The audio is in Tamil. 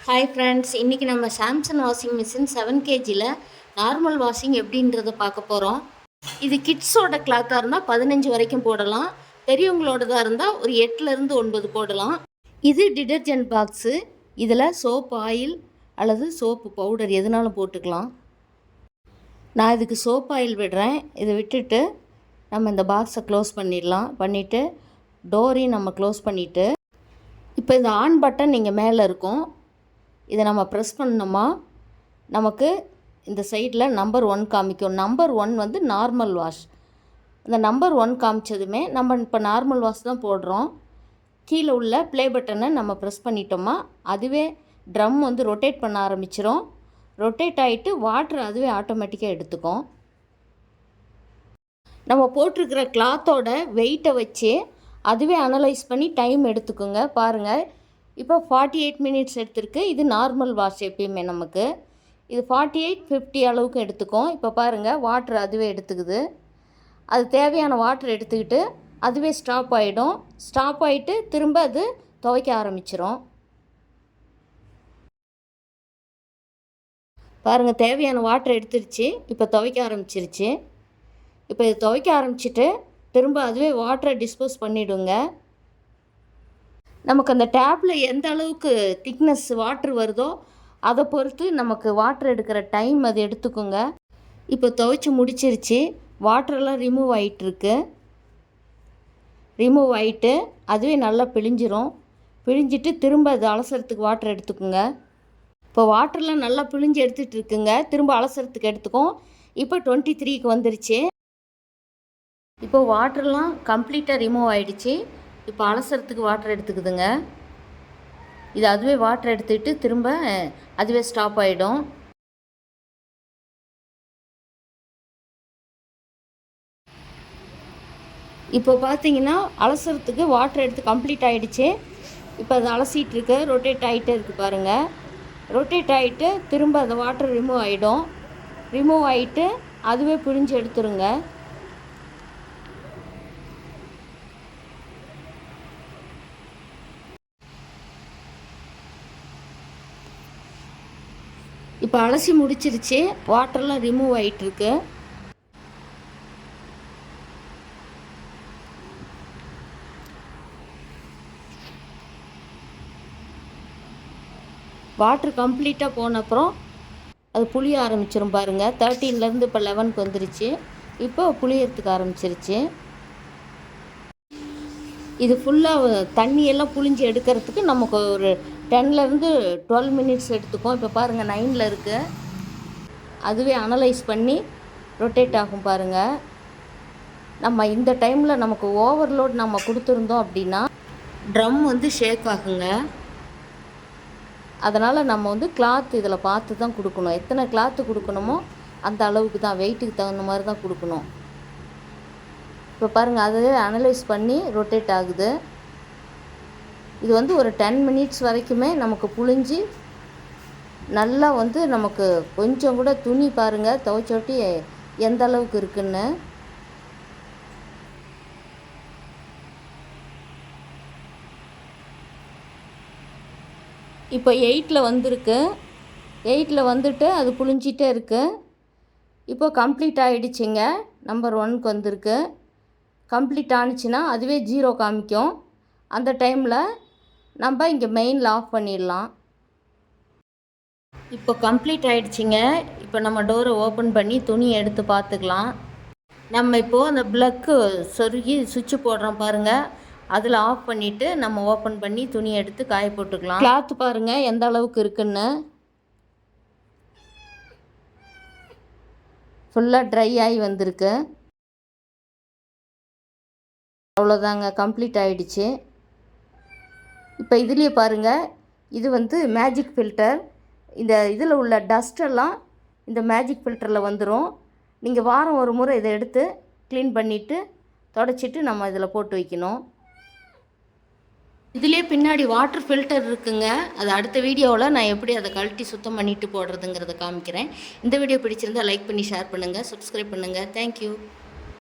ஹாய் ஃப்ரெண்ட்ஸ், இன்றைக்கி நம்ம Samsung washing machine 7 kg normal washing எப்படின்றத பார்க்க போகிறோம். இது கிட்ஸோட கிளாத்தாக இருந்தால் 15 வரைக்கும் போடலாம். பெரியவங்களோடதாக இருந்தால் ஒரு 8லேருந்து 9 போடலாம். இது டிடர்ஜென்ட் பாக்ஸு. இதில் சோப் ஆயில் அல்லது சோப்பு பவுடர் எதுனாலும் போட்டுக்கலாம். நான் இதுக்கு சோப் ஆயில் விடுறேன். இதை விட்டுட்டு நம்ம இந்த பாக்ஸை க்ளோஸ் பண்ணிடலாம். பண்ணிவிட்டு டோரையும் நம்ம க்ளோஸ் பண்ணிவிட்டு இப்போ இந்த ஆன் பட்டன் நீங்கள் மேலே இருக்கும். இதை நம்ம ப்ரெஸ் பண்ணோமா நமக்கு இந்த சைடில் நம்பர் 1 காமிக்கும். நம்பர் 1 வந்து நார்மல் வாஷ். அந்த நம்பர் 1 காமிச்சதுமே நம்ம இப்போ நார்மல் வாஷ் தான் போடுறோம். கீழே உள்ள ப்ளே பட்டனை நம்ம ப்ரெஸ் பண்ணிட்டோமா அதுவே ட்ரம் வந்து ரொட்டேட் பண்ண ஆரம்பிச்சிடும். ரொட்டேட் ஆகிட்டு வாட்ரு அதுவே ஆட்டோமேட்டிக்காக எடுத்துக்கும். நம்ம போட்டிருக்கிற கிளாத்தோட வெயிட்டை வச்சு அதுவே அனலைஸ் பண்ணி டைம் எடுத்துக்கோங்க. பாருங்கள், இப்போ 48 மினிட்ஸ் எடுத்திருக்கு. இது நார்மல் வாஷ். எப்பயுமே நமக்கு இது 48-50 அளவுக்கு எடுத்துக்கும். இப்போ பாருங்கள், வாட்ரு அதுவே எடுத்துக்குது. அது தேவையான வாட்ரு எடுத்துக்கிட்டு அதுவே ஸ்டாப் ஆகிடும். ஸ்டாப் ஆகிட்டு திரும்ப அது துவைக்க ஆரம்பிச்சிடும். பாருங்கள், தேவையான வாட்ரு எடுத்துருச்சு. இப்போ துவைக்க ஆரம்பிச்சிருச்சு. இப்போ இது துவைக்க ஆரம்பிச்சிட்டு திரும்ப அதுவே வாட்டரை டிஸ்போஸ் பண்ணிவிடுங்க. நமக்கு அந்த டேப்பில் எந்த அளவுக்கு திக்னஸ் வாட்ரு வருதோ அதை பொறுத்து நமக்கு வாட்ரு எடுக்கிற டைம் அது எடுத்துக்கோங்க. இப்போ துவைச்சி முடிச்சிருச்சு. வாட்டரெல்லாம் ரிமூவ் ஆகிட்டுருக்கு. ரிமூவ் ஆகிட்டு அதுவே நல்லா பிழிஞ்சிரும். பிழிஞ்சிட்டு திரும்ப அது அலசறதுக்கு வாட்டர் எடுத்துக்கோங்க. இப்போ வாட்டர்லாம் நல்லா பிழிஞ்சு எடுத்துகிட்டு இருக்குங்க. திரும்ப அலசறதுக்கு எடுத்துக்கும். இப்போ 23க்கு வந்துருச்சு. இப்போ வாட்டர்லாம் கம்ப்ளீட்டாக ரிமூவ் ஆகிடுச்சு. இப்போ அலசறதுக்கு வாட்டர் எடுத்துக்குதுங்க. இது அதுவே வாட்டர் எடுத்துக்கிட்டு திரும்ப அதுவே ஸ்டாப் ஆகிடும். இப்போ பார்த்தீங்கன்னா அலசறதுக்கு வாட்டர் எடுத்து கம்ப்ளீட் ஆகிடுச்சு. இப்போ அது அலசிட்டு இருக்கு. ரொட்டேட் ஆகிட்டே இருக்குது பாருங்கள். ரொட்டேட் ஆகிட்டு திரும்ப அந்த வாட்டர் ரிமூவ் ஆகிடும். ரிமூவ் ஆகிட்டு அதுவே பிழிஞ்சு எடுத்துருங்க. இப்போ அலசி முடிச்சிருச்சு. வாட்டர்லாம் ரிமூவ் ஆகிட்டுருக்கு. வாட்ரு கம்ப்ளீட்டாக போன அப்புறம் அது புளிய ஆரம்பிச்சிடும் பாருங்கள். 13லேருந்து இப்போ 11க்கு வந்துருச்சு. இப்போ புளியறதுக்கு ஆரம்பிச்சிருச்சு. இது ஃபுல்லாக தண்ணியெல்லாம் புளிஞ்சு எடுக்கிறதுக்கு நமக்கு ஒரு 10லேருந்து 12 மினிட்ஸ் எடுத்துக்கும். இப்போ பாருங்கள் 9ல் இருக்குது. அதுவே அனலைஸ் பண்ணி ரொட்டேட் ஆகும் பாருங்கள். நம்ம இந்த டைமில் நமக்கு ஓவர்லோட் நம்ம கொடுத்துருந்தோம் அப்படின்னா ட்ரம் வந்து ஷேக் ஆகுங்க. அதனால் நம்ம வந்து கிளாத் இதில் பார்த்து தான் கொடுக்கணும். எத்தனை கிளாத்து கொடுக்கணுமோ அந்த அளவுக்கு தான், வெயிட்டுக்கு தகுந்த மாதிரி தான் கொடுக்கணும். இப்போ பாருங்கள், அதுவே அனலைஸ் பண்ணி ரொட்டேட் ஆகுது. இது வந்து ஒரு 10 மினிட்ஸ் வரைக்குமே நமக்கு புழிஞ்சு நல்லா வந்து நமக்கு கொஞ்சம் கூட துணி பாருங்கள் துவைச்சோட்டி எந்த அளவுக்கு இருக்குன்னு. இப்போ 8ல் வந்திருக்கு. 8ல் வந்துட்டு அது புழிஞ்சிட்டே இருக்குது. இப்போ கம்ப்ளீட் ஆகிடுச்சிங்க. நம்பர் 1க்கு வந்திருக்கு. கம்ப்ளீட் ஆனிச்சுன்னா அதுவே 0 காமிக்கும். அந்த டைமில் நம்ம இங்கே மெயினில் ஆஃப் பண்ணிடலாம். இப்போ கம்ப்ளீட் ஆகிடுச்சிங்க. இப்போ நம்ம டோரை ஓப்பன் பண்ணி துணி எடுத்து பார்த்துக்கலாம். நம்ம இப்போது அந்த ப்ளக்கு சொருகி சுவிட்சு போடுறோம் பாருங்கள். அதில் ஆஃப் பண்ணிவிட்டு நம்ம ஓப்பன் பண்ணி துணி எடுத்து காய போட்டுக்கலாம். கிளாத்து பாருங்கள் எந்த அளவுக்கு இருக்குன்னு. ஃபுல்லாக ட்ரை ஆகி வந்திருக்கு. அவ்வளோதாங்க, கம்ப்ளீட் ஆகிடுச்சு. இப்போ இதுலேயே பாருங்கள், இது வந்து மேஜிக் ஃபில்டர். இந்த இதில் உள்ள டஸ்ட்டெல்லாம் இந்த மேஜிக் ஃபில்டரில் வந்துடும். நீங்கள் வாரம் ஒரு முறை இதை எடுத்து க்ளீன் பண்ணிவிட்டு தொடச்சிட்டு நம்ம இதில் போட்டு வைக்கணும். இதுலேயே பின்னாடி வாட்டர் ஃபில்டர் இருக்குங்க. அது அடுத்த வீடியோவில் நான் எப்படி அதை கழட்டி சுத்தம் பண்ணிவிட்டு போடுறதுங்கிறத காமிக்கிறேன். இந்த வீடியோ பிடிச்சிருந்தால் லைக் பண்ணி ஷேர் பண்ணுங்கள், சப்ஸ்கிரைப் பண்ணுங்கள். தேங்க்யூ.